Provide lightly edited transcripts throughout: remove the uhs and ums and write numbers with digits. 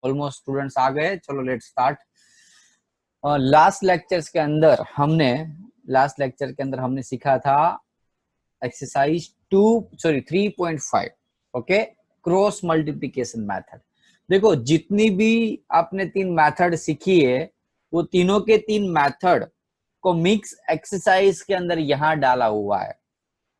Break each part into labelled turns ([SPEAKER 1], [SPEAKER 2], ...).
[SPEAKER 1] Almost students आ गए, चलो let's start. Last lecture के अंदर हमने सीखा था exercise 3.5, okay, cross multiplication method. देखो जितनी भी आपने 3 मेथड सीखी है वो तीनों के 3 मेथड को मिक्स एक्सरसाइज के अंदर यहाँ डाला हुआ है।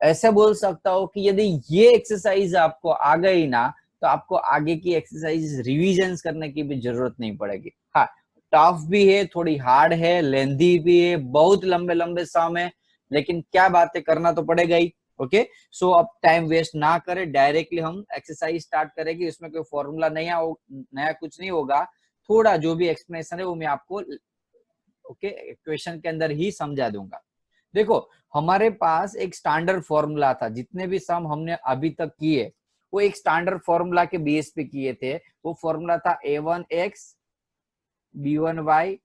[SPEAKER 1] ऐसे बोल सकता हूँ कि यदि ये एक्सरसाइज आपको आ गई ना तो आपको आगे की एक्सरसाइज रिविजन करने की भी जरूरत नहीं पड़ेगी। हाँ, टफ भी है, थोड़ी हार्ड है, लेंथी भी है, बहुत लंबे लंबे सम है, लेकिन क्या बातें करना तो पड़ेगा ही। ओके, सो अब टाइम वेस्ट ना करें, डायरेक्टली हम एक्सरसाइज स्टार्ट करेंगे। इसमें कोई फॉर्मूला नया कुछ नहीं होगा, थोड़ा जो भी एक्सप्लेनेशन है वो मैं आपको ओके क्वेश्चन के अंदर ही समझा दूंगा। देखो हमारे पास एक स्टैंडर्ड फॉर्मूला था, जितने भी सम हमने अभी तक किए वो एक स्टैंडर्ड फॉर्मूला के बेस पे किए थे। वो फॉर्मूला था a1x b1y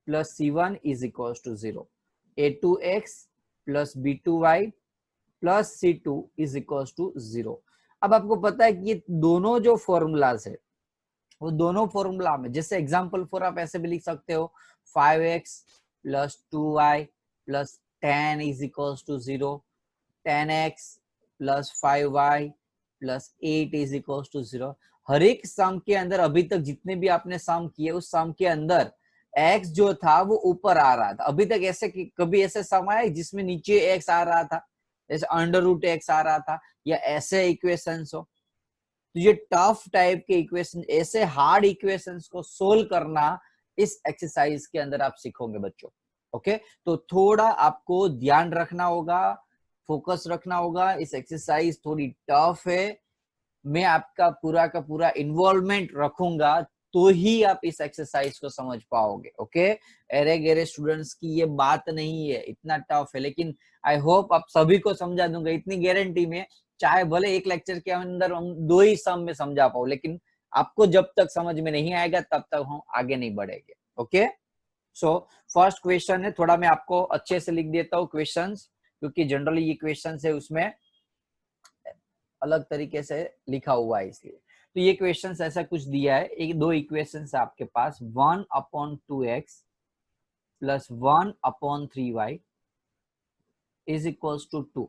[SPEAKER 1] plus c1 is equal to 0, a2x plus b2y plus c2 is equal to 0। अब आपको पता है कि ये दोनों जो फॉर्मूलाज है वो दोनों फॉर्मूला में, जैसे एग्जांपल फॉर आप ऐसे भी लिख सकते हो 5x plus 2y plus 10 is equal to 0, 10x plus 5y plus 8 is equal to 0। हर एक सम के अंदर अभी तक जितने भी आपने सम किए उस सम के अंदर x जो था वो ऊपर आ रहा था। अभी तक ऐसे कभी ऐसे सम आए जिसमें नीचे x आ रहा था, जैसे अंडर रूट x आ रहा था, या ऐसे इक्वेशंस हो। तो ये टफ टाइप के इक्वेशन, ऐसे हार्ड इक्वेशंस को सोल्व करना इस एक्सरसाइज के अंदर आप सीखोगे बच्चों। ओके, तो थोड़ा आपको ध्यान रखना होगा, फोकस रखना होगा। इस एक्सरसाइज थोड़ी टफ है, मैं आपका पूरा का पूरा इन्वॉल्वमेंट रखूंगा तो ही आप इस एक्सरसाइज को समझ पाओगे। ओके, अरे गहरे स्टूडेंट्स की ये बात नहीं है, इतना टफ है, लेकिन आई होप आप सभी को समझा दूंगा, इतनी गारंटी में। चाहे भले एक लेक्चर के अंदर हम 2 ही सम में समझा पाओ, लेकिन आपको जब तक समझ में नहीं आएगा तब तक हम आगे नहीं बढ़ेंगे। ओके, सो फर्स्ट क्वेश्चन है, थोड़ा मैं आपको अच्छे से लिख देता हूँ क्वेश्चंस, क्योंकि जनरली ये क्वेश्चन है उसमें अलग तरीके से लिखा हुआ है इसलिए। तो ये क्वेश्चन ऐसा कुछ दिया है, एक दो इक्वेशन है आपके पास, 1/2x plus 1/3y is equals to 2।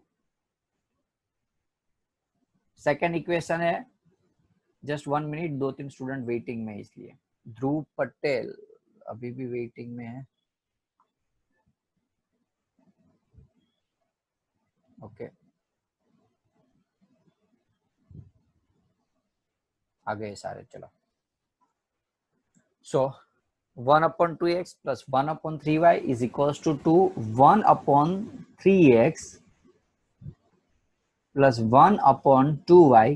[SPEAKER 1] Second equation है, जस्ट 1 मिनट, 2-3 स्टूडेंट वेटिंग में, इसलिए ध्रुव पटेल अभी भी वेटिंग में है। ओके, आ गए सारे, चलो। सो 1/2x plus 1/3y is equals to 1/3x plus 1/2y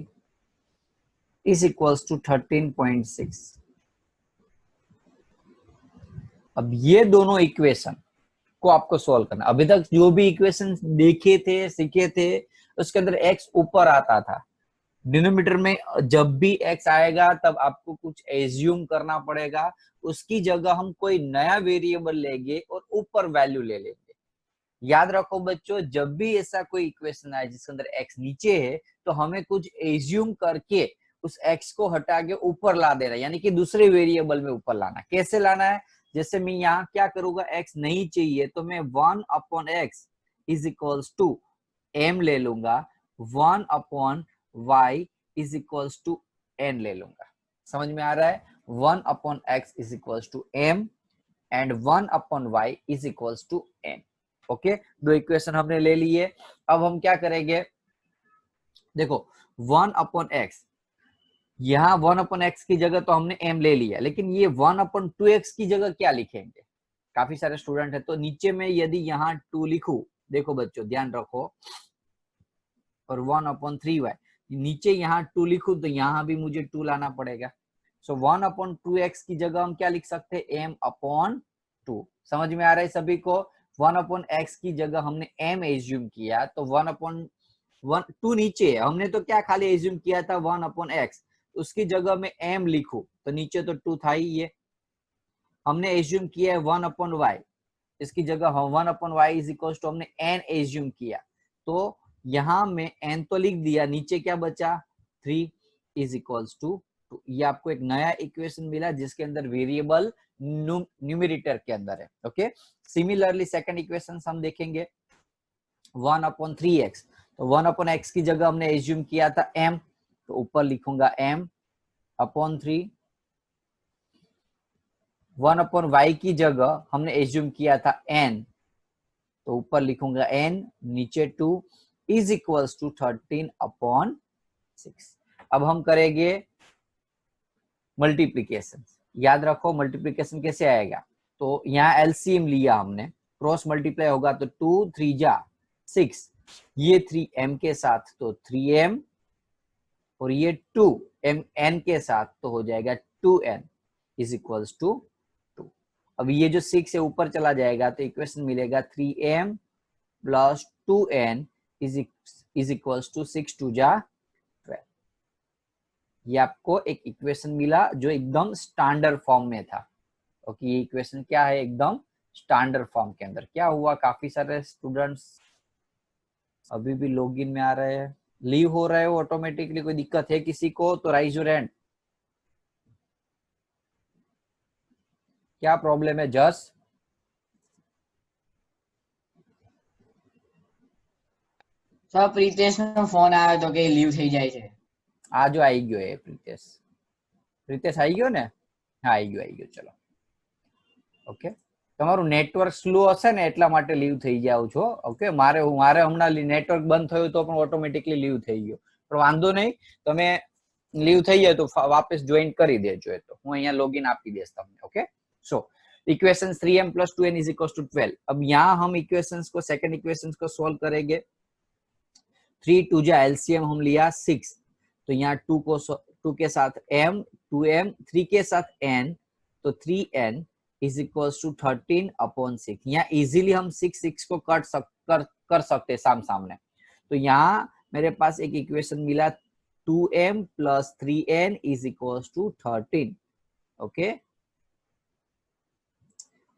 [SPEAKER 1] is equals to 13.6। अब ये दोनों इक्वेशन को आपको सॉल्व करना। अभी तक जो भी इक्वेशन देखे थे, सीखे थे, उसके अंदर x ऊपर आता था। डिनोमिनेटर में जब भी x आएगा तब आपको कुछ एज्यूम करना पड़ेगा, उसकी जगह हम कोई नया वेरिएबल लेंगे और ऊपर वैल्यू ले लेंगे। याद रखो बच्चों, जब भी ऐसा कोई इक्वेशन आए जिसके अंदर x नीचे है तो हमें कुछ एज्यूम करके उस x को हटा के ऊपर ला देना, यानी कि दूसरे वेरिएबल में ऊपर लाना। कैसे लाना है, जैसे मैं यहाँ क्या करूंगा, x नहीं चाहिए तो मैं 1/x is equals to m ले लूंगा, 1/y is equals to n ले लूंगा। समझ में आ रहा है, 1/x is equals to m and 1/y is equals to n। Okay, दो इक्वेशन हमने ले लिए। अब हम क्या करेंगे, देखो 1/x, यहाँ 1/x की जगह तो हमने m ले लिया, लेकिन ये 1/2x की जगह क्या लिखेंगे। काफी सारे स्टूडेंट है, तो नीचे में यदि यहाँ 2 लिखूं, देखो बच्चों ध्यान रखो, और 1/3y नीचे यहाँ 2 लिखूं तो यहाँ भी मुझे 2 लाना पड़ेगा। सो 1/2x की जगह हम क्या लिख सकते हैं, m/2। समझ में आ रहा है सभी को, 1/x की जगह हमने m एज्यूम किया, तो 1/2 नीचे है, हमने तो क्या खाली एज्यूम किया था 1/x, उसकी जगह में m लिखूं तो नीचे तो 2 था ही, ये हमने एज्यूम किया है 1/y, इसकी जगह 1/y इज इक्वल टू हमने n एज्यूम किया, तो यहां में n तो लिख दिया, नीचे क्या बचा 3 इज इक्वल्स टू 2। ये आपको एक नया इक्वेशन मिला जिसके अंदर वेरिएबल न्यूमरेटर के अंदर है। ओके, सिमिलरली सेकंड इक्वेशन हम देखेंगे 1/3x। तो 1/x की जगह हमने एज्यूम किया था m, तो ऊपर लिखूंगा m/3। 1/y की जगह हमने एज्यूम किया था n, तो ऊपर लिखूंगा n, नीचे 2 इज इक्वल्स टू 13/6। अब हम करेंगे मल्टीप्लीकेशन। याद रखो मल्टीप्लीकेशन कैसे आएगा, तो यहाँ एलसीएम लिया हमने, क्रॉस मल्टीप्लाई होगा तो 2 3 जा 6, ये 3m के साथ तो 3m, और ये 2m n के साथ तो हो जाएगा 2n इज इक्वल्स टू 2। अब ये जो 6 है ऊपर चला जाएगा तो इक्वेशन मिलेगा 3m plus 2n is equals to 6 2 जा 12। ये आपको एक इक्वेशन मिला जो एकदम स्टैंडर्ड फॉर्म में था। ओके, ये इक्वेशन क्या है, एकदम स्टैंडर्ड फॉर्म के अंदर। क्या हुआ, काफी सारे स्टूडेंट्स अभी भी लॉगिन में आ रहे हैं, लीव हो रहे हो ऑटोमेटिकली, कोई दिक्कत है किसी को तो राइज योर हैंड। क्या प्रॉब्लम है जस?
[SPEAKER 2] સર પ્રિતેશનો ફોન આવ્યો તો કે લીવ થઈ જાય છે.
[SPEAKER 1] આજો આવી ગયો એ પ્રિતેશ. પ્રિતેશ આવી ગયો ને? હા આવી ગયો ચલો. ઓકે, તમારું નેટવર્ક સ્લો હશે ને એટલા માટે લીવ થઈ જાવ છો. ઓકે, મારે હમણાં નેટવર્ક બંધ થયું તો પણ ઓટોમેટિકલી લીવ થઈ ગયો, પણ વાંધો નહીં, તમે લીવ થઈ જાય તો વાપસ જોઈન કરી દેજો. એ તો હું અહીંયા લોગિન આપી દઈશ તમને. Okay, so equation 3m plus 2n is equal to 12। अब यहाँ हम इक्वेशंस को, सेकंड इक्वेशंस को सोल्व करेंगे। 3 2 जा एलसीएम हम लिया 6, तो यहाँ 2 के साथ m, 2m, 3 के साथ n, तो 3n इज इक्वल टू 13/6। यहाँ इजीली हम 6 को कर सकते साम सामने। तो यहाँ मेरे पास एक इक्वेशन मिला 2m plus 3n is equal to 13। Okay,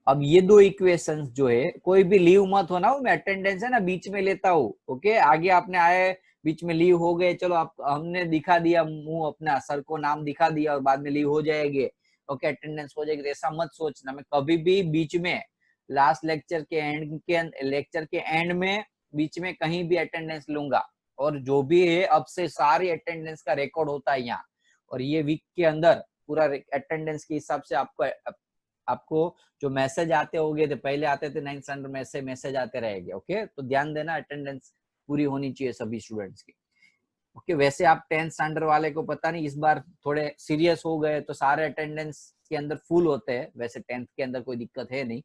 [SPEAKER 1] अब ये दो इक्वेशंस जो है, कोई भी लीव मत होना, मैं अटेंडेंस है ना बीच में लेता हूँ। ओके, आगे आपने आए बीच में लीव हो गए, चलो आप हमने दिखा दिया मुंह अपना, सर को नाम दिखा दिया और बाद में लीव हो जाएंगे। ओके, अटेंडेंस हो जाएगी, ऐसा मत सोचना। मैं कभी भी बीच में लास्ट लेक्चर के एंड में बीच में कहीं भी अटेंडेंस लूंगा, और जो भी है अब से सारी अटेंडेंस का रिकॉर्ड होता है यहाँ, और ये वीक के अंदर पूरा अटेंडेंस के हिसाब से आपको जो मैसेज आते होंगे, तो पहले आते थे 9th स्टैंडर्ड में, ऐसे मैसेज आते रहेंगे। ओके, तो ध्यान देना, अटेंडेंस पूरी होनी चाहिए सभी स्टूडेंट्स की। ओके, वैसे आप 10th स्टैंडर्ड वाले को पता नहीं, इस बार थोड़े सीरियस हो गए तो सारे अटेंडेंस के अंदर फुल होते हैं। वैसे 10th के अंदर कोई दिक्कत है नहीं,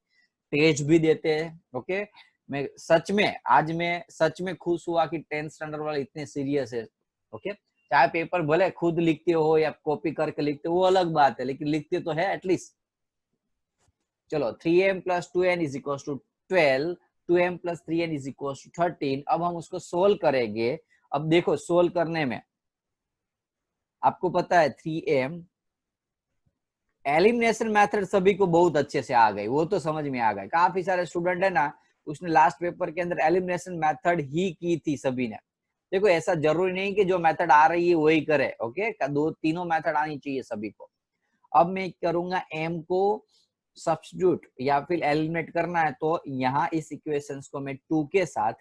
[SPEAKER 1] टेस्ट भी देते हैं। ओके, आज मैं सच में खुश हुआ कि 10th स्टैंडर्ड वाले इतने सीरियस है। ओके, चाहे पेपर भले खुद लिखते हो या कॉपी करके लिखते हो वो अलग बात है, लेकिन लिखते तो है एटलीस्ट। चलो 3m plus 2n is equal to 12, 2m plus 3n is equal to 13। अब हम उसको सोल्व करेंगे। अब देखो सोल्व करने में आपको पता है 3m एलिमिनेशन मेथड सभी को बहुत अच्छे से आ गई, वो तो समझ में आ गए। काफी सारे स्टूडेंट है ना, उसने लास्ट पेपर के अंदर एलिमिनेशन मेथड ही की थी सभी ने। देखो ऐसा जरूरी नहीं कि जो मेथड आ रही है वही करे। ओके, दो तीनों मेथड आनी चाहिए सभी को। अब मैं करूंगा m को सब्स्टिट्यूट या फिर एलिमिनेट करना है, तो यहाँ इस इक्वेशंस को मैं 2 के साथ,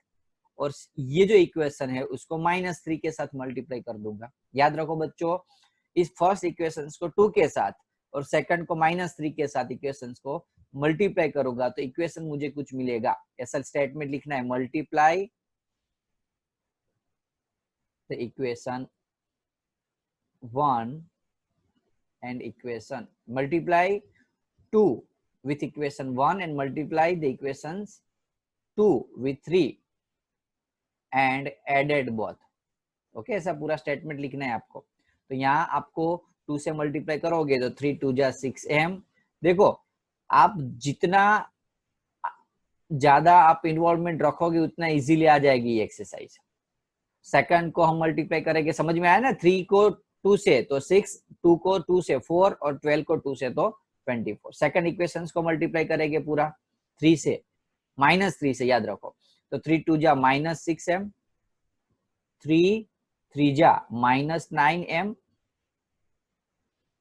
[SPEAKER 1] और ये जो इक्वेशन है उसको -3 के साथ मल्टीप्लाई कर दूंगा। याद रखो बच्चों, इस फर्स्ट इक्वेशंस को 2 के साथ और सेकंड को -3 के साथ इक्वेशंस को मल्टीप्लाई करूंगा तो इक्वेशन मुझे कुछ मिलेगा। ऐसा स्टेटमेंट लिखना है, multiply the equation 1 and equation, multiply 2 with equation 1 and multiply the equations 2 with 3 and added both। Okay, ऐसा पूरा स्टेटमेंट लिखना है आपको। तो यहाँ आपको 2 से मल्टीप्लाई करोगे तो 3 2 जा 6m। देखो आप जितना ज्यादा आप इन्वॉल्वमेंट रखोगे उतना इजीली आ जाएगी ये एक्सरसाइज। सेकंड को हम मल्टीप्लाई करेंगे, समझ में आया ना, 3 को 2 से तो 6, 2 को 2 से 4 और 12 को 2 से तो 24। सेकंड इक्वेशंस को मल्टीप्लाई करेंगे पूरा 3 से, -3 से, याद रखो। तो 3 2 जा -6m, 3 3 जा -9m,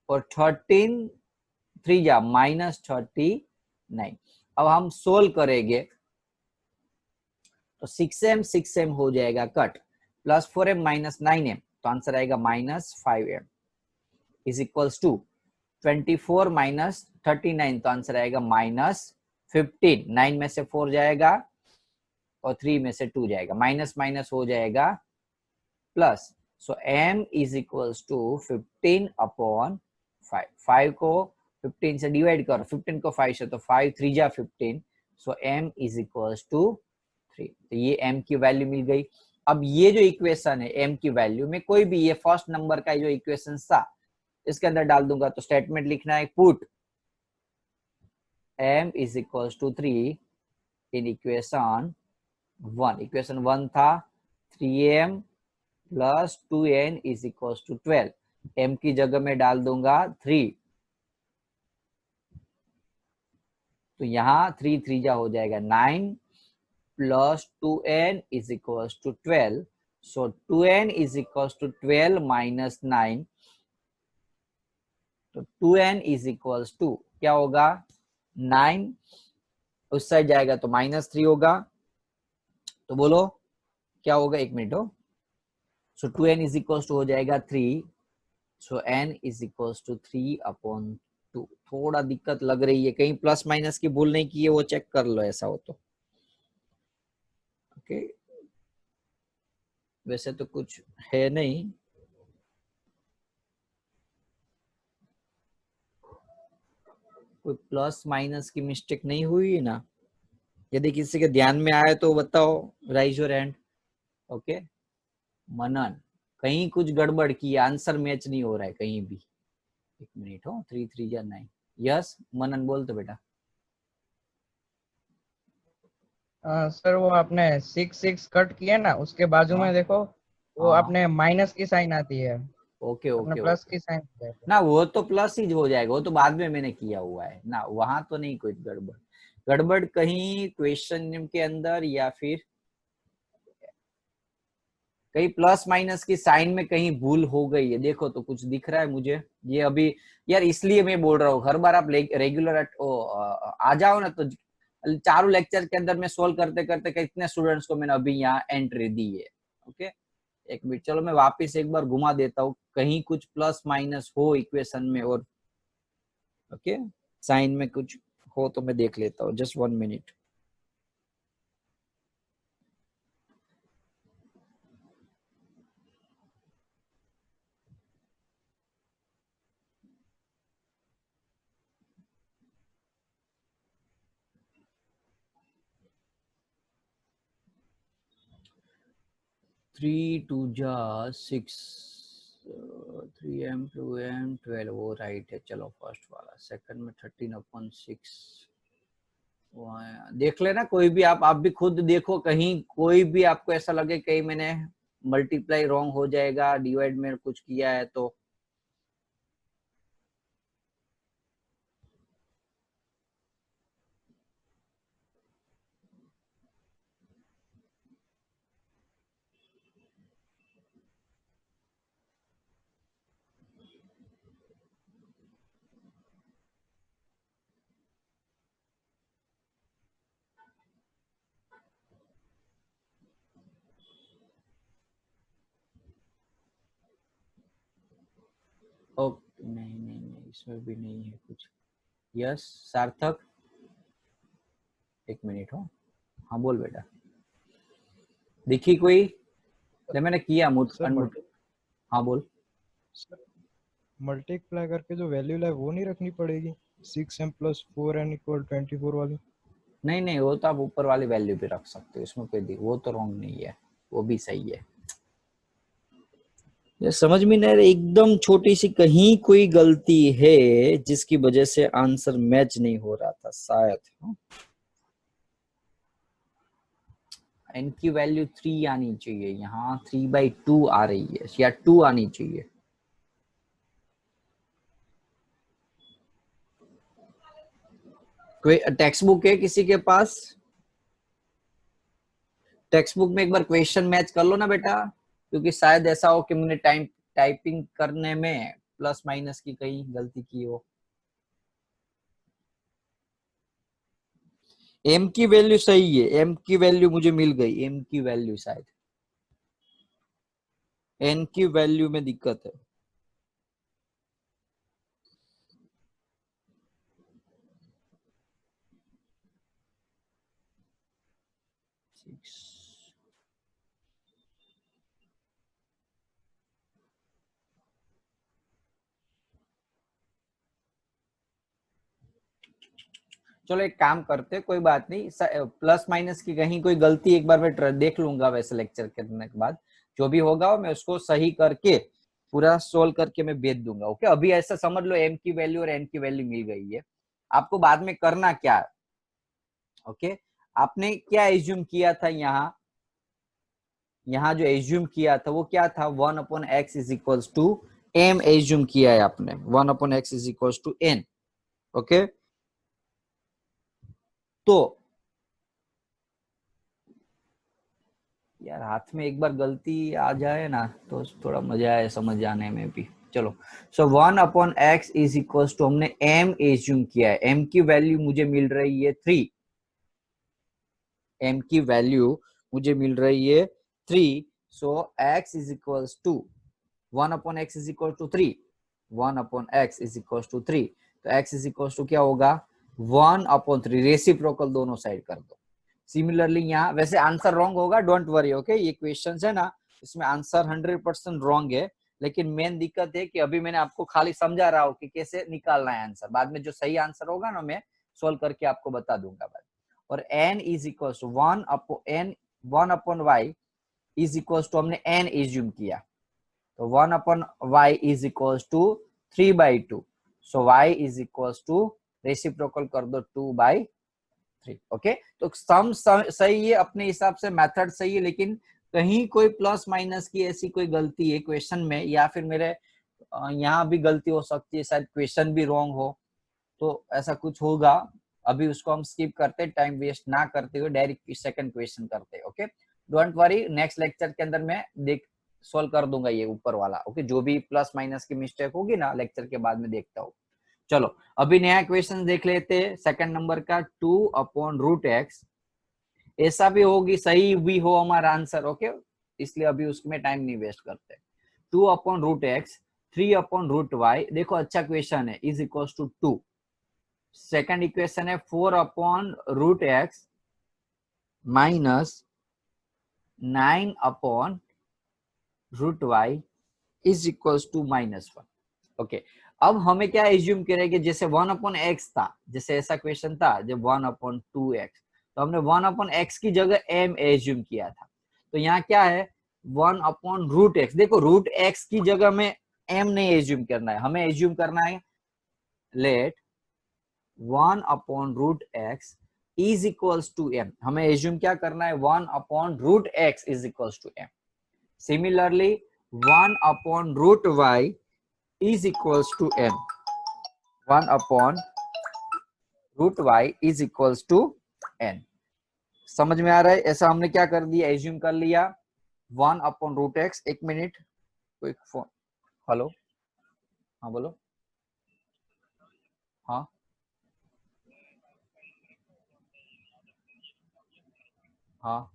[SPEAKER 1] और 13 3 जा -39। अब हम सोल्व करेंगे तो 6m 6m हो जाएगा कट, +4m -9m, तो आंसर आएगा -5m इज इक्वल्स टू 24 -39, तो आंसर आएगा -15। 9 में से 4 जाएगा और 3 में से 2 जाएगा, माइनस माइनस हो जाएगा plus. So m is equals to 15/5। 5 को 15 से डिवाइड करो, 15 को 5 से, तो 5 3 जा 15। सो m इज इक्वल्स टू 3। तो ये m की वैल्यू मिल गई। अब ये जो इक्वेशन है m की वैल्यू में, कोई भी ये फर्स्ट नंबर का जो इक्वेशन था इसके अंदर डाल दूंगा। तो स्टेटमेंट लिखना है put m is equals to 3 in equation 1। Equation 1 था 3m plus 2n is equals to 12। m की जगह में डाल दूंगा 3, तो यहाँ 3 3 जा हो जाएगा 9 plus 2n is equals to 12। So 2n is equals to 12 minus 9, तो 2n इज इक्वल्स टू क्या होगा 9, उस साइड जाएगा तो -3 होगा। तो बोलो क्या होगा, एक मिनट हो। सो 2n इज इक्वल्स टू हो जाएगा 3। सो n इज इक्वल्स टू 3/2। थोड़ा दिक्कत लग रही है, कहीं प्लस माइनस की भूल नहीं की है, वो चेक कर लो ऐसा हो तो। ओके, वैसे तो कुछ है नहीं। कोई प्लस माइनस की मिस्टेक नहीं हुई ना? यदि किसी के ध्यान में आए तो बताओ, राइज योर हैंड। ओके, मनन कहीं कुछ गड़बड़ की, आंसर मैच नहीं हो रहा है कहीं भी। एक मिनट हो, 3 3 जा 9। यस मनन बोल तो बेटा।
[SPEAKER 3] सर वो आपने 6 कट किया ना, उसके बाजू में देखो वो
[SPEAKER 1] हाँ।
[SPEAKER 3] आपने माइनस की साइन आती है,
[SPEAKER 1] ओके
[SPEAKER 3] आपने
[SPEAKER 1] ओके
[SPEAKER 3] प्लस
[SPEAKER 1] ओके
[SPEAKER 3] की साइन किया है।
[SPEAKER 1] ना, वो तो प्लस ही हो जाएगा, वो तो बाद में मैंने किया हुआ है ना, वहां तो नहीं कोई गड़बड़। गड़बड़ कहीं क्वेश्चन के अंदर या फिर कहीं प्लस माइनस की साइन में कहीं भूल हो गई है। देखो तो कुछ दिख रहा है मुझे ये अभी यार, इसलिए मैं बोल रहा हूँ हर बार आप रेगुलर आ जाओ ना, तो चारों लेक्चर के अंदर मैं सोल्व करते करते कितने स्टूडेंट्स को मैंने अभी यहाँ एंट्री दी है। ओके, एक मिनट, चलो मैं वापस एक बार घुमा देता हूँ, कहीं कुछ प्लस माइनस हो इक्वेशन में और ओके साइन में कुछ हो तो मैं देख लेता हूँ। Just 1 minute. थ्री टू जा 6, 3m 2m 12, वो राइट है। चलो फर्स्ट वाला, सेकंड में 13/6 देख लेना। कोई भी आप भी खुद देखो, कहीं कोई भी आपको ऐसा लगे कहीं मैंने मल्टीप्लाई रॉन्ग हो जाएगा, डिवाइड में कुछ किया है तो। ओके, नहीं नहीं नहीं, इसमें भी नहीं है कुछ। यस सार्थक, एक मिनट हो। हाँ बोल बेटा, दिखी कोई? नहीं मैंने किया
[SPEAKER 4] सर
[SPEAKER 1] हाँ बोल।
[SPEAKER 4] मल्टीप्लाई करके जो वैल्यू लाए वो नहीं रखनी पड़ेगी, 6m + 4n = 24 वाली?
[SPEAKER 1] नहीं नहीं, वो तो आप ऊपर वाली वैल्यू भी रख सकते हो, इसमें कोई वो तो रॉन्ग नहीं है, वो भी सही है। ये समझ में नहीं आ रहा, एकदम छोटी सी कहीं कोई गलती है जिसकी वजह से आंसर मैच नहीं हो रहा था शायद। n की वैल्यू 3 आनी चाहिए, यहाँ 3/2 आ रही है, या 2 आनी चाहिए। कोई टेक्स्ट बुक है किसी के पास? टेक्स्ट बुक में एक बार क्वेश्चन मैच कर लो ना बेटा, क्योंकि शायद ऐसा हो कि मैंने टाइपिंग करने में प्लस माइनस की कहीं गलती की हो। m की वैल्यू सही है, m की वैल्यू मुझे मिल गई, m की वैल्यू शायद, n की वैल्यू में दिक्कत है। चलो एक काम करते, कोई बात नहीं, प्लस माइनस की कहीं कोई गलती एक बार मैं देख लूंगा, वैसे लेक्चर करने के बाद जो भी होगा मैं उसको सही करके पूरा सोल्व करके मैं भेज दूंगा। ओके, अभी ऐसा समझ लो m की वैल्यू और n की वैल्यू मिल गई है। आपको बाद में करना क्या है, ओके, आपने क्या एज्यूम किया था, यहाँ जो एज्यूम किया था वो क्या था, 1/x is equals to m assume किया है आपने, 1/x is equals to n। Okay, तो यार हाथ में एक बार गलती आ जाए ना तो थोड़ा मजा आए समझ जाने में भी। चलो, सो 1/x इज इक्वल्स टू, हमने m एज्यूम किया है, m की वैल्यू मुझे मिल रही है 3, m की वैल्यू मुझे मिल रही है 3, so x is equals to 1/x is equal to 3, 1/x is equals to 3, तो x इज इक्वल्स टू क्या होगा 1/3, रेसिप्रोकल दोनों साइड कर दो। सिमिलरली यहाँ वैसे आंसर रॉन्ग होगा, डोंट वरी, ओके, ये क्वेश्चंस है ना, इसमें आंसर 100% रॉन्ग है, लेकिन मेन दिक्कत है कि अभी मैंने आपको खाली समझा रहा हूँ कि कैसे निकालना है आंसर, बाद में जो सही आंसर होगा ना मैं सोल्व करके आपको बता दूंगा बाद। और n is equal to 1/y is equal to, हमने n एज्यूम किया, तो 1/y is equal to 3/2, so y is equal to, reciprocal कर दो 2/3। ओके, तो सम सही है, अपने हिसाब से मेथड सही है, लेकिन कहीं कोई प्लस माइनस की ऐसी कोई गलती है क्वेश्चन में, या फिर मेरे यहाँ भी गलती हो सकती है, शायद क्वेश्चन भी रॉन्ग हो, तो ऐसा कुछ होगा। अभी उसको हम स्किप करते, टाइम वेस्ट ना करते हुए डायरेक्ट सेकंड क्वेश्चन करते। Okay, don't worry, next lecture के अंदर मैं देख सोल्व कर दूंगा ये ऊपर वाला। ओके, जो भी प्लस माइनस की मिस्टेक होगी ना लेक्चर के बाद में देखता हूँ। चलो अभी नया क्वेश्चन देख लेते हैं, सेकंड नंबर का 2/√x, ऐसा भी होगी सही भी हो हमारा आंसर। ओके, इसलिए अभी उसमें टाइम नहीं वेस्ट करते। 2/√x 3/√y, देखो अच्छा क्वेश्चन है, is equal to 2। Second equation है 4/√x minus 9/√y is equal to -1। Okay, अब हमें क्या एज्यूम करेंगे, जैसे 1/x था, जैसे ऐसा क्वेश्चन था जब 1/2x, तो हमने 1/x की जगह m एज्यूम किया था, तो यहाँ क्या है 1/√x, देखो √x की जगह में m नहीं एज्यूम करना है, हमें एज्यूम करना है let 1/√x is equals to m, हमें एज्यूम क्या करना है 1/√x is equals to m। Similarly 1/√y is equals to m, 1/√y is equals to n। समझ में आ रहा है, ऐसा हमने क्या कर दिया, एज्यूम कर लिया 1/√x। एक मिनट, कोई फोन, हेलो, हाँ बोलो, हाँ हाँ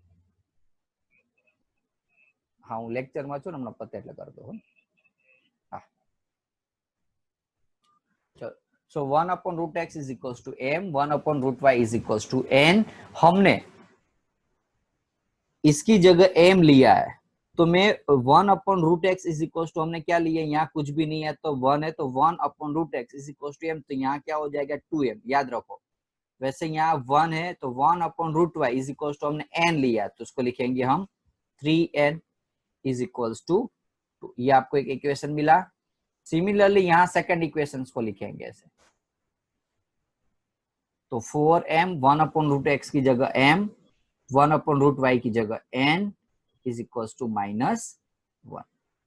[SPEAKER 1] हाँ, હું લેક્ચર માં છું ને હમણાં પતે એટલે કરતો હું। હા, चलो, so 1/√x is equals to m, 1/√y is equals to n। हमने इसकी जगह m लिया है, तो मैं 1/√x इज इक्वल टू, हमने क्या लिया, यहाँ कुछ भी नहीं है तो 1 है, तो 1/√x is equal to m, तो यहाँ क्या हो जाएगा 2m, याद रखो। वैसे यहाँ 1 है तो 1/√y इज इक्वल टू, हमने n लिया तो उसको लिखेंगे हम 3n इज इक्वल टू 2, ये आपको एक इक्वेशन मिला। सिमिलरली यहाँ सेकंड इक्वेशन को लिखेंगे ऐसे, तो 4m 1/√x की जगह m, 1/√y की जगह n इज इक्वल टू -1।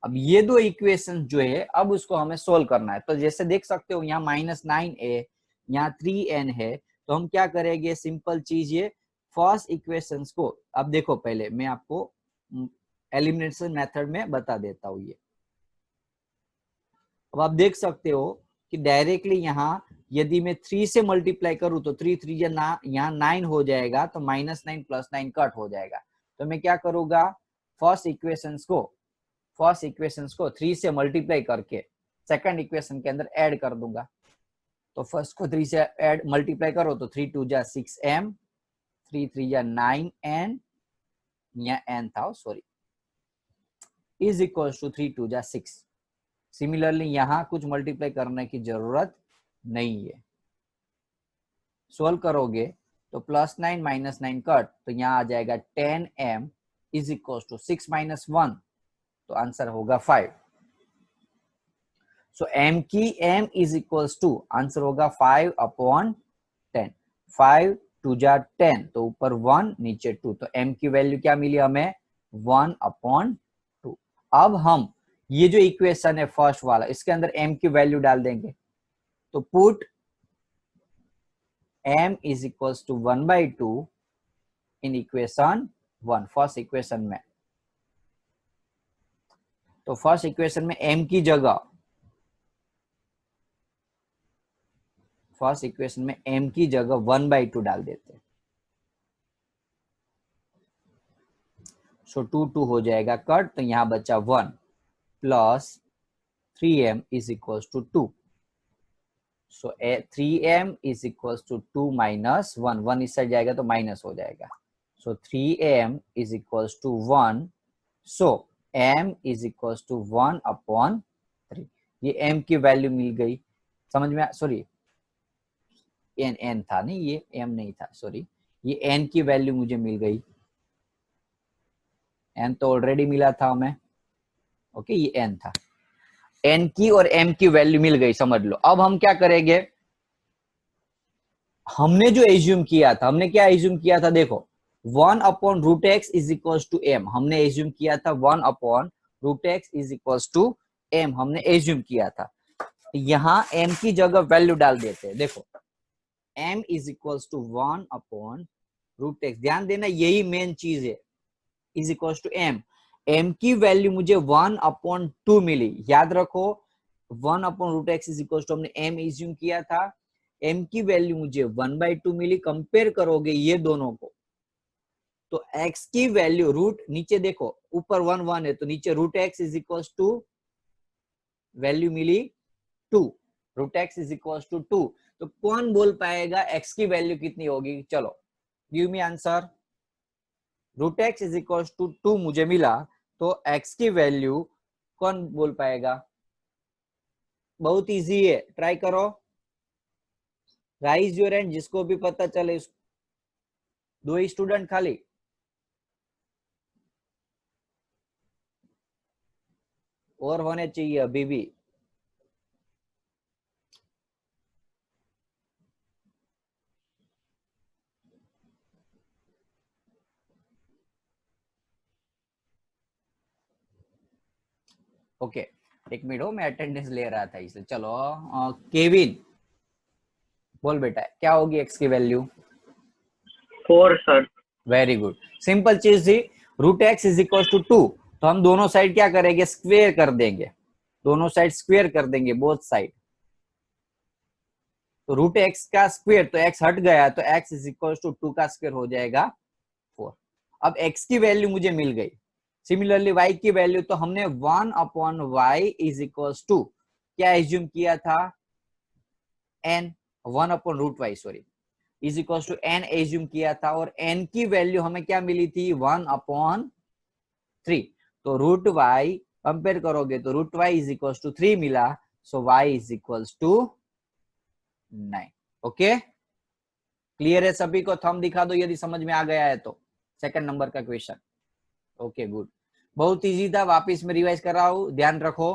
[SPEAKER 1] अब ये दो इक्वेशन जो है अब उसको हमें सोल्व करना है, तो जैसे देख सकते हो यहाँ -9 है, यहाँ 3n है, तो हम क्या करेंगे, सिंपल चीज ये फर्स्ट इक्वेशन को, अब देखो पहले मैं आपको एलिमिनेशन मेथड में बता देता हूँ। ये अब आप देख सकते हो कि डायरेक्टली यहाँ यदि मैं 3 से मल्टीप्लाई करूं तो 3 3 या यहाँ 9 हो जाएगा, तो -9 + 9 कट हो जाएगा। तो मैं क्या करूंगा, फर्स्ट इक्वेशंस को 3 से मल्टीप्लाई करके सेकंड इक्वेशन के अंदर ऐड कर दूंगा। तो फर्स्ट को 3 से ऐड मल्टीप्लाई करो तो 3 2 जा 6m, 3 3 जा 9n, यहाँ n था सॉरी, इज इक्वल टू 3 2 जा 6। सिमिलरली यहाँ कुछ मल्टीप्लाई करने की जरूरत नहीं है। सोल्व करोगे तो +9 -9 कट, तो यहाँ आ जाएगा 10m इज इक्वल टू 6 - 1, तो आंसर होगा 5। सो m की m is equal to answer होगा 5/10। 5 2 जा 10, तो ऊपर 1 नीचे 2, तो m की वैल्यू क्या मिली हमें, 1/2। अब हम ये जो इक्वेशन है फर्स्ट वाला, इसके अंदर m की वैल्यू डाल देंगे। तो put m is equal to 1/2 in equation 1, first equation में। तो फर्स्ट इक्वेशन में m की जगह, फर्स्ट इक्वेशन में m की जगह 1/2 डाल देते हैं। सो 2 2 हो जाएगा कट, तो यहां बचा 1 plus 3m is equal to 2। So 3m is equal to 2 - 1, 1 इस साइड जाएगा तो माइनस हो जाएगा। So 3m is equal to 1। So m is equal to 1/3। ये m की वैल्यू मिल गई, समझ में, सॉरी n था नहीं, ये m नहीं था, सॉरी, ये n की वैल्यू मुझे मिल गई। n तो ऑलरेडी मिला था हमें, ओके, ये n था, n की और m की वैल्यू मिल गई, समझ लो। अब हम क्या करेंगे, हमने जो एज्यूम किया था, हमने क्या एज्यूम किया था, देखो 1/√x is equal to m, हमने एज्यूम किया था 1/√x is equal to m, हमने एज्यूम किया था। यहाँ m की जगह वैल्यू डाल देते हैं। देखो m is equal to 1/√x, ध्यान देना यही मेन चीज है, is equal to m। m की वैल्यू मुझे 1/2 मिली, याद रखो 1/√x इज इक्वल टू हमने m एज्यूम किया था, m की वैल्यू मुझे 1/2 मिली। कंपेयर करोगे ये दोनों को, तो x की वैल्यू रूट, नीचे देखो ऊपर 1 1 है, तो नीचे √x is equal to value मिली 2, √x इज इक्वल टू 2। तो कौन बोल पाएगा x की वैल्यू कितनी होगी, चलो give me answer. √x is equal to 2 मुझे मिला, तो x की वैल्यू कौन बोल पाएगा, बहुत इजी है, ट्राई करो, राइज योर हैंड, जिसको भी पता चले। 2 ही स्टूडेंट खाली, और होने चाहिए अभी भी। ओके, एक मिनट हो, मैं अटेंडेंस ले रहा था इसलिए। चलो केविन बोल बेटा, क्या होगी x की value,
[SPEAKER 5] 4 sir.
[SPEAKER 1] Very good, simple चीज थी। √x इज इक्वल टू 2, तो हम दोनों साइड क्या करेंगे, स्क्वेयर कर देंगे, दोनों साइड स्क्वेयर कर देंगे, बोथ साइड। तो √x का स्क्वेयर, तो x हट गया, तो x इज इक्वल टू 2 का स्क्वेयर हो जाएगा 4। अब x की वैल्यू मुझे मिल गई। सिमिलरली y की वैल्यू, तो हमने 1/y इज इक्वल टू क्या एज्यूम किया था, n, 1/√y sorry, is equal to n assume किया था, और n की वैल्यू हमें क्या मिली थी, 1/3। तो √y कंपेयर करोगे तो √y इज इक्वल टू 3 मिला, so y is equal to 9। Okay, clear है सभी को, थंब दिखा दो यदि समझ में आ गया है तो। सेकंड नंबर का क्वेश्चन, ओके गुड, बहुत इजी था, वापिस में रिवाइज कर रहा हूं, ध्यान रखो।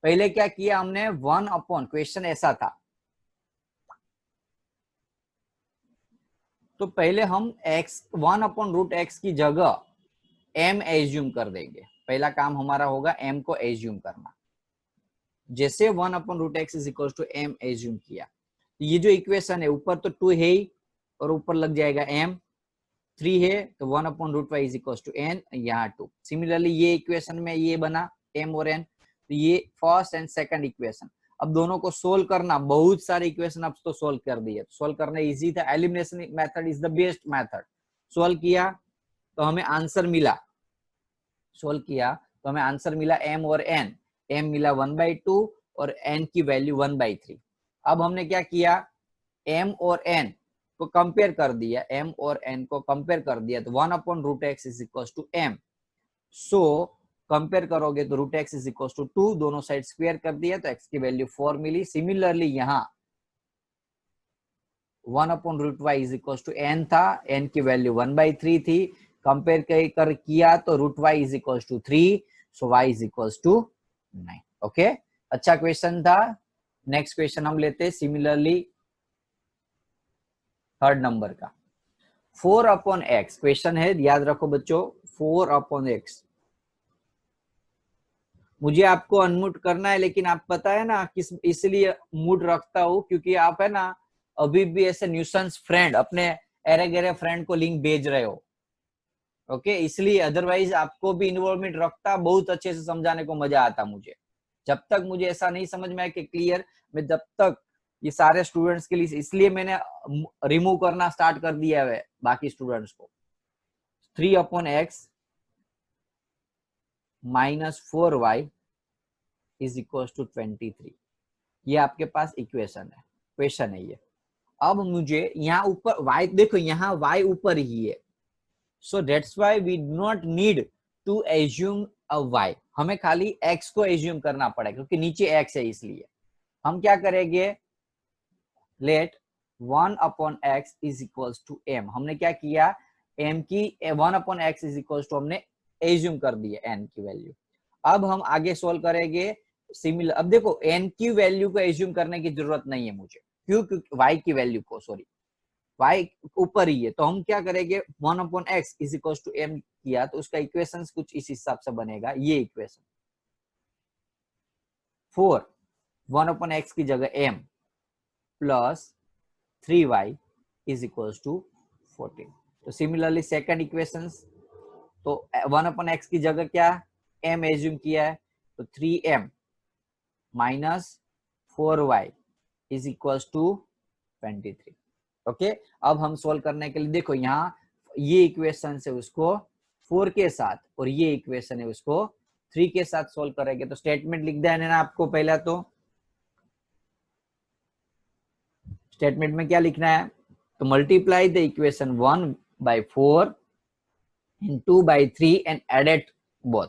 [SPEAKER 1] पहले क्या किया हमने, क्वेश्चन ऐसा था, तो पहले हम x 1/√x की जगह m एज्यूम कर देंगे। पहला काम हमारा होगा m को एज्यूम करना। जैसे 1/√x is equal to m assume किया, ये जो इक्वेशन है ऊपर तो 2 है ही, और ऊपर लग जाएगा m, 3 है तो 1/√y is equal to n, यहाँ 2। सिमिलरली ये इक्वेशन में ये बना m और n, तो ये फर्स्ट एंड सेकंड इक्वेशन। अब दोनों को सोल्व करना, बहुत सारे इक्वेशन अब तो सोल्व कर दिए, सोल्व करना इजी था, elimination method is the best method. Solve किया तो हमें आंसर मिला, सोल्व किया तो हमें आंसर मिला m और n, m मिला 1/2 और n की वैल्यू 1/3। अब हमने क्या किया, m और n को कंपेयर कर दिया, m और n को कंपेयर कर दिया तो 1/√x is equal to m। So compare करोगे तो √x इज इक्वल टू 2, दोनों साइड स्क्वायर कर दिया तो x की वैल्यू 4 मिली। सिमिलरली यहाँ 1/√y is equal to n था, n की वैल्यू 1/3 थी, कंपेयर कर किया तो √y is equal to 3, so y is equal to 9। Okay, अच्छा क्वेश्चन था। नेक्स्ट क्वेश्चन हम लेते हैं सिमिलरली थर्ड नंबर का, 4/x क्वेश्चन है, याद रखो बच्चों 4/x। मुझे आपको अनम्यूट करना है, लेकिन आप पता है ना किस इसलिए मूड रखता हूं क्योंकि आप है ना अभी भी ऐसे न्यूसेंस फ्रेंड अपने एरे गेरे फ्रेंड को लिंक भेज रहे हो। ओके, इसलिए अदरवाइज आपको भी इन्वॉल्वमेंट रखता, बहुत अच्छे से समझाने को मजा आता मुझे। जब तक मुझे ऐसा नहीं समझ में आए कि क्लियर, मैं जब तक ये सारे स्टूडेंट्स के लिए, इसलिए मैंने रिमूव करना स्टार्ट कर दिया है बाकी स्टूडेंट्स को। 3/x -4y is equal to 23, ये आपके पास इक्वेशन है, क्वेश्चन है ये। अब मुझे यहाँ ऊपर y देखो, यहाँ y ऊपर ही है, so that's why we do not need to assume a y, हमें खाली x को एज्यूम करना पड़ेगा क्योंकि नीचे x है। इसलिए हम क्या करेंगे, let 1/x is equal to m, हमने क्या किया, m की 1/x इज इक्वल टू हमने एज्यूम कर दिया n की वैल्यू। अब हम आगे सोल्व करेंगे सिमिलर। अब देखो n की वैल्यू को एज्यूम करने की जरूरत नहीं है मुझे, क्यों, क्योंकि y की वैल्यू को, सॉरी y ऊपर ही है, तो हम क्या करेंगे 1/x is equal to m किया तो उसका इक्वेशन कुछ इस हिसाब से बनेगा, ये इक्वेशन 4 1/x की जगह m plus 3y is equal to 14। तो सिमिलरली सेकंड इक्वेशन, तो 1/x की जगह क्या m एज्यूम किया है तो 3m minus 4y is equal to 23। Okay, अब हम सोल्व करने के लिए देखो यहाँ ये इक्वेशन है उसको 4 के साथ और ये इक्वेशन है उसको 3 के साथ सोल्व करेंगे। तो स्टेटमेंट लिख देना ना आपको, पहला तो स्टेटमेंट में क्या लिखना है, तो multiply the equation 1/4 and 2/3 and added both,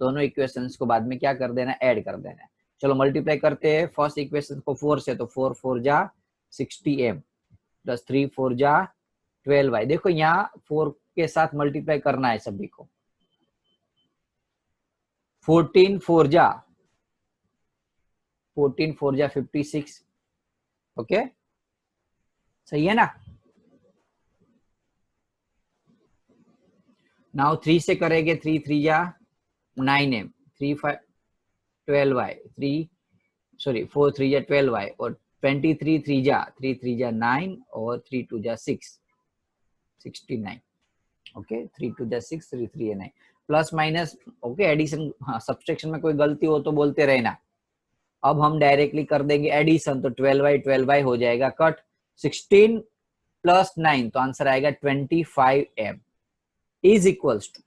[SPEAKER 1] दोनों इक्वेशंस को बाद में क्या कर देना, ऐड कर देना है। चलो मल्टीप्लाई करते हैं, फर्स्ट इक्वेशन को 4 से, तो 4 4 जा 60m प्लस 3 4 जा 12y। देखो यहाँ 4 के साथ मल्टीप्लाई करना है सभी को, 14 4 जा 56। ओके, सही है ना। नाउ 3 से करेंगे, 3 3 जा 9m, 3 5 12y, 3 सॉरी 4 3 जा 12y और 23 3 जा 3 3 जा 9 और 3 2 जा 6 69। ओके, 3 2 जा 6 3 3 9 प्लस माइनस। ओके, एडिशन, हाँ सब्सट्रैक्शन में कोई गलती हो तो बोलते रहना। अब हम डायरेक्टली कर देंगे एडिशन, तो 12y हो जाएगा कट, 16 प्लस 9 तो आंसर आएगा 25m is equals to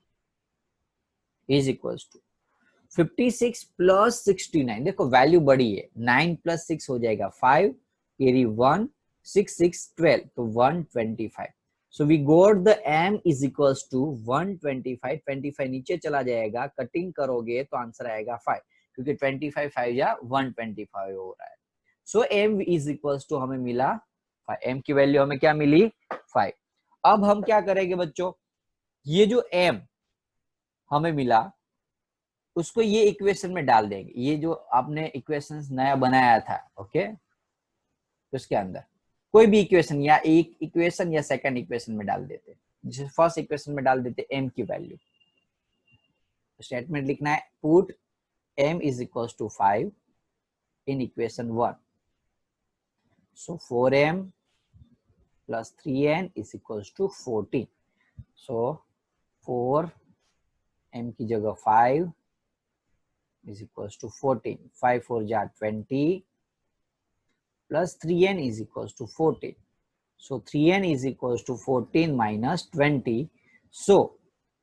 [SPEAKER 1] 56 plus 69। देखो वैल्यू बड़ी है, 9 प्लस 6 हो जाएगा 5, कैरी 1 6 6 12 तो 125। So we got the m is equals to 125। 25 नीचे चला जाएगा, कटिंग करोगे तो आंसर आएगा 5, क्योंकि 25 5 या 125 हो रहा है। सो m इज इक्वल्स टू हमें मिला 5, m की वैल्यू हमें क्या मिली 5। अब हम क्या करेंगे बच्चों, ये जो m हमें मिला उसको ये इक्वेशन में डाल देंगे, ये जो आपने इक्वेशन नया बनाया था। ओके, उसके अंदर कोई भी इक्वेशन या एक इक्वेशन या सेकंड इक्वेशन में डाल देते, जैसे फर्स्ट इक्वेशन में डाल देते m की वैल्यू। स्टेटमेंट लिखना है, put m is equal to 5 in equation 1। So 4m plus 3n is equal to 14। So 4m की जगह 5 is equals to 14, 5 4 जा 20 plus 3n is equals to 14. So 3n is equals to 14 minus 20. So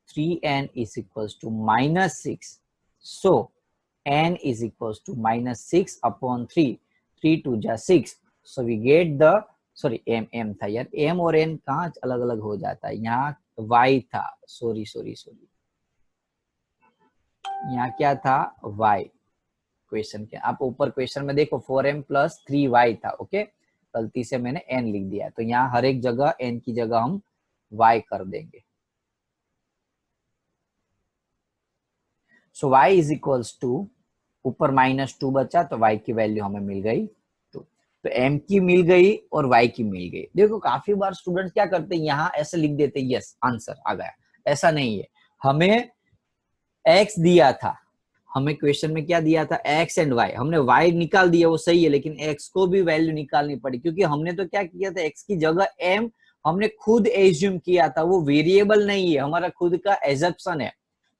[SPEAKER 1] 3n is equals to minus 6. So n is equals to minus 6 upon 3. 3 2 जा 6. So we get the m था यार, m और n कहाँ अलग अलग हो जाता है, यहाँ y था, सॉरी यहाँ क्या था, y क्वेश्चन के, आप ऊपर क्वेश्चन में देखो 4m plus 3y था, ओके, गलती से मैंने n लिख दिया, तो यहाँ हर एक जगह n की जगह हम y कर देंगे। सो y इज इक्वल्स टू, ऊपर -2 बचा तो y की वैल्यू हमें मिल गई 2, तो m की मिल गई और y की मिल गई। देखो काफी बार स्टूडेंट क्या करते हैं, यहाँ ऐसे लिख देते हैं यस आंसर आ गया, ऐसा नहीं है, हमें x दिया था, हमें क्वेश्चन में क्या दिया था, x एंड y, हमने y निकाल दिया वो सही है, लेकिन x को भी वैल्यू निकालनी पड़ी, क्योंकि हमने तो क्या किया था, x की जगह m हमने खुद एज्यूम किया था, वो वेरिएबल नहीं है, हमारा खुद का एजम्पशन है।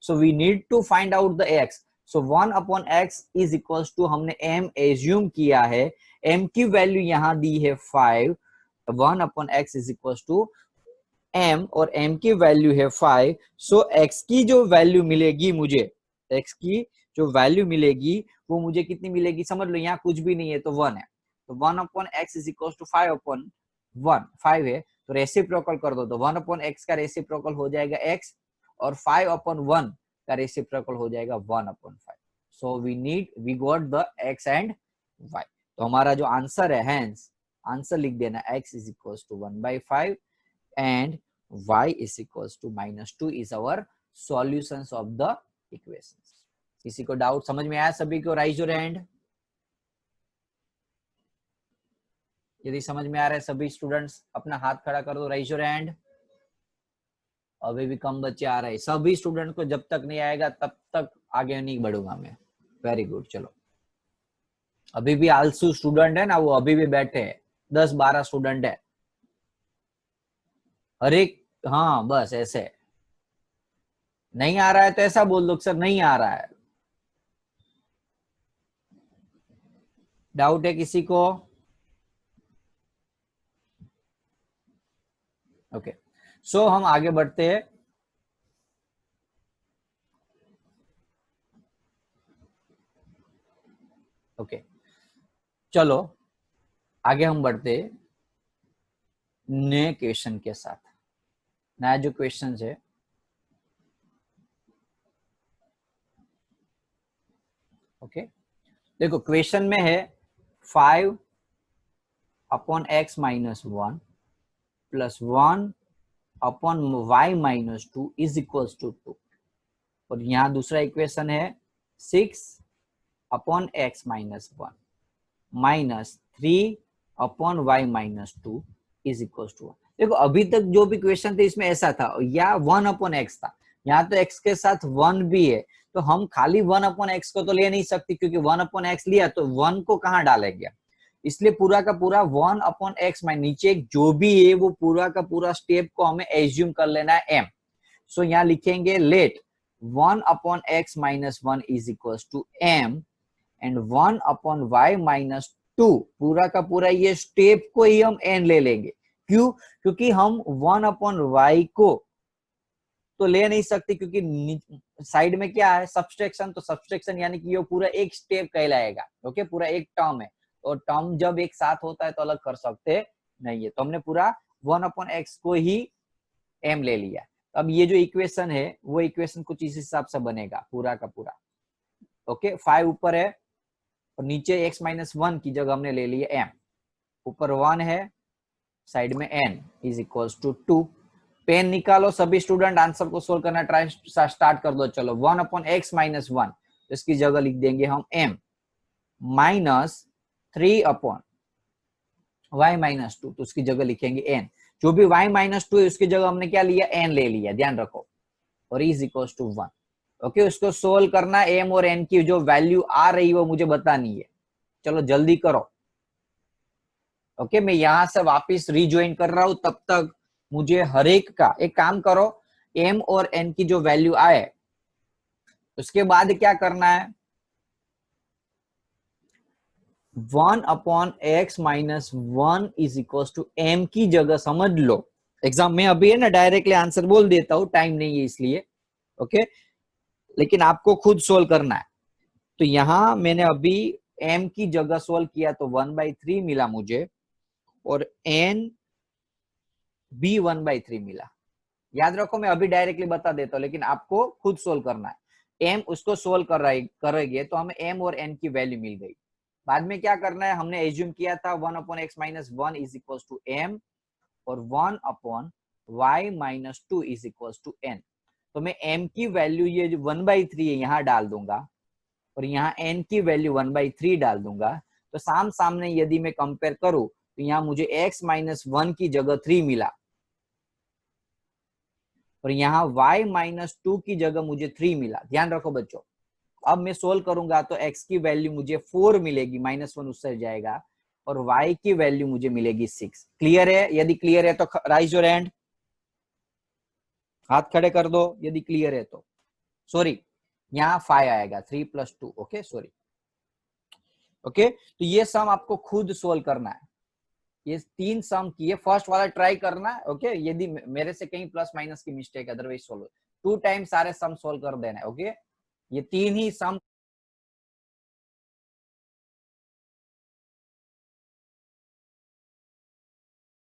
[SPEAKER 1] So we need to find out the x, so 1 upon x is equals to, हमने m एज्यूम किया है, m की वैल्यू यहाँ दी है 5, 1 upon x is equals to m, और m की वैल्यू है 5। सो x की जो वैल्यू मिलेगी मुझे, x की जो वैल्यू मिलेगी वो मुझे कितनी मिलेगी, समझ लो यहाँ कुछ भी नहीं है तो 1 है, तो 1 upon x is equal to 5 upon 1, 5 है तो रेसिप्रोकल कर दो, तो 1 अपॉन x का रेसिप्रोकल हो जाएगा x, और 5 अपॉन 1 का रेसिप्रोकल हो जाएगा 1 upon 5। So we got the x and y, तो हमारा जो आंसर है, हैंस आंसर लिख देना, x is equal to 1/5 and y is equal to -2 is our solutions of the equations. किसी को डाउट समझ में आया सभी को, राइज योर हैंड। यदि समझ में आ रहा है सभी स्टूडेंट्स अपना हाथ खड़ा कर दो, राइज योर हैंड। अभी भी कम बच्चे आ रहे हैं, सभी स्टूडेंट को जब तक नहीं आएगा तब तक आगे नहीं बढ़ूंगा मैं। वेरी गुड, चलो अभी भी आलसू स्टूडेंट है ना, वो अभी भी बैठे हैं, 10-12 स्टूडेंट है हर एक, हाँ बस ऐसे, नहीं आ रहा है तो ऐसा बोल दो सर नहीं आ रहा है। डाउट है किसी को? ओके, सो हम आगे बढ़ते हैं। ओके, चलो आगे हम बढ़ते हैं नए क्वेश्चन के साथ। नया जो क्वेश्चन है, ओके देखो क्वेश्चन में है 5 upon x minus 1 plus 1 upon y minus 2 is equals to 2, और यहाँ दूसरा इक्वेशन है 6 upon x minus 1 minus 3 upon y minus 2 is equals to 1। देखो अभी तक जो भी क्वेश्चन थे इसमें ऐसा था, या 1 अपॉन x था, यहाँ तो x के साथ 1 भी है, तो हम खाली 1 अपॉन x को तो ले नहीं सकते, क्योंकि 1 अपॉन x लिया तो 1 को कहाँ डालेंगे, इसलिए पूरा का पूरा 1 अपॉन x में नीचे जो भी है वो पूरा का पूरा स्टेप को हमें एज्यूम कर लेना है m। सो यहाँ लिखेंगे let 1 upon x minus 1 is equal to m and 1 upon y minus 2, पूरा का पूरा ये स्टेप को ही हम n ले लेंगे। क्यों? क्योंकि हम 1 अपॉन y को तो ले नहीं सकते, क्योंकि साइड में क्या है सब्सट्रैक्शन, तो सब्सट्रैक्शन यानी कि ये पूरा एक स्टेप कहलाएगा, ओके पूरा एक टर्म है, और टर्म जब एक साथ होता है तो अलग कर सकते नहीं है, तो हमने पूरा 1 अपॉन x को ही m ले लिया। अब ये जो इक्वेशन है वो इक्वेशन कुछ इस हिसाब से बनेगा पूरा का पूरा, ओके 5 ऊपर है और नीचे x माइनस 1 की जगह हमने ले लिया m, ऊपर 1 है साइड में n is equals to 2। Pen निकालो सभी स्टूडेंट, आंसर को सोल्व करना ट्राई स्टार्ट कर दो। चलो 1 अपॉन x माइनस 1, इसकी जगह लिख देंगे हम m minus 3 upon y minus 2, तो उसकी जगह लिखेंगे n। जो भी y माइनस 2 है उसकी जगह हमने क्या लिया, n ले लिया, ध्यान रखो, और इज इक्वल्स टू 1। ओके उसको सोल्व करना, m और n की जो वैल्यू आ रही है वो मुझे बतानी है। चलो जल्दी करो। ओके मैं यहां से वापिस रिज्वाइन कर रहा हूं, तब तक मुझे हर एक का एक काम करो, m और n की जो वैल्यू आए उसके बाद क्या करना है, 1/x-1 is equal to m की जगह समझ लो, एग्जाम में अभी है ना डायरेक्टली आंसर बोल देता हूं, टाइम नहीं है इसलिए, ओके, लेकिन आपको खुद सोल्व करना है। तो यहां मैंने अभी m की जगह सोल्व किया तो 1/3 मिला मुझे, और n भी 1/3 मिला। याद रखो मैं अभी डायरेक्टली बता देता हूं, लेकिन आपको खुद सोल्व करना है। m उसको सोल्व करेंगे तो हमें m और n की वैल्यू मिल गई। बाद में क्या करना है, हमने एज्यूम किया था 1/x-1 is equal to m और 1/y-2 is equal to n। तो मैं m की वैल्यू ये जो 1/3 है यहां डाल दूंगा, और यहाँ n की वैल्यू 1/3 डाल दूंगा। तो सामने यदि मैं कंपेयर करूं तो यहाँ मुझे x-1 की जगह 3 मिला, और यहाँ y-2 की जगह मुझे 3 मिला। ध्यान रखो बच्चों, अब मैं सोल्व करूंगा तो x की वैल्यू मुझे 4 मिलेगी, -1 उससे जाएगा, और y की वैल्यू मुझे मिलेगी 6। क्लियर है? यदि क्लियर है तो राइज योर हैंड, हाथ खड़े कर दो यदि क्लियर है तो। सॉरी, यहाँ 5 आएगा, 3 + 2, ओके सॉरी, ओके। तो ये सम आपको खुद सोल्व करना है, ये 3 सम किए, फर्स्ट वाला ट्राई करना है, ओके। यदि मेरे से कहीं प्लस माइनस की मिस्टेक, अदरवाइज सोल्व 2 टाइम सारे सम सोल्व कर देना है, ओके। ये 3 ही सम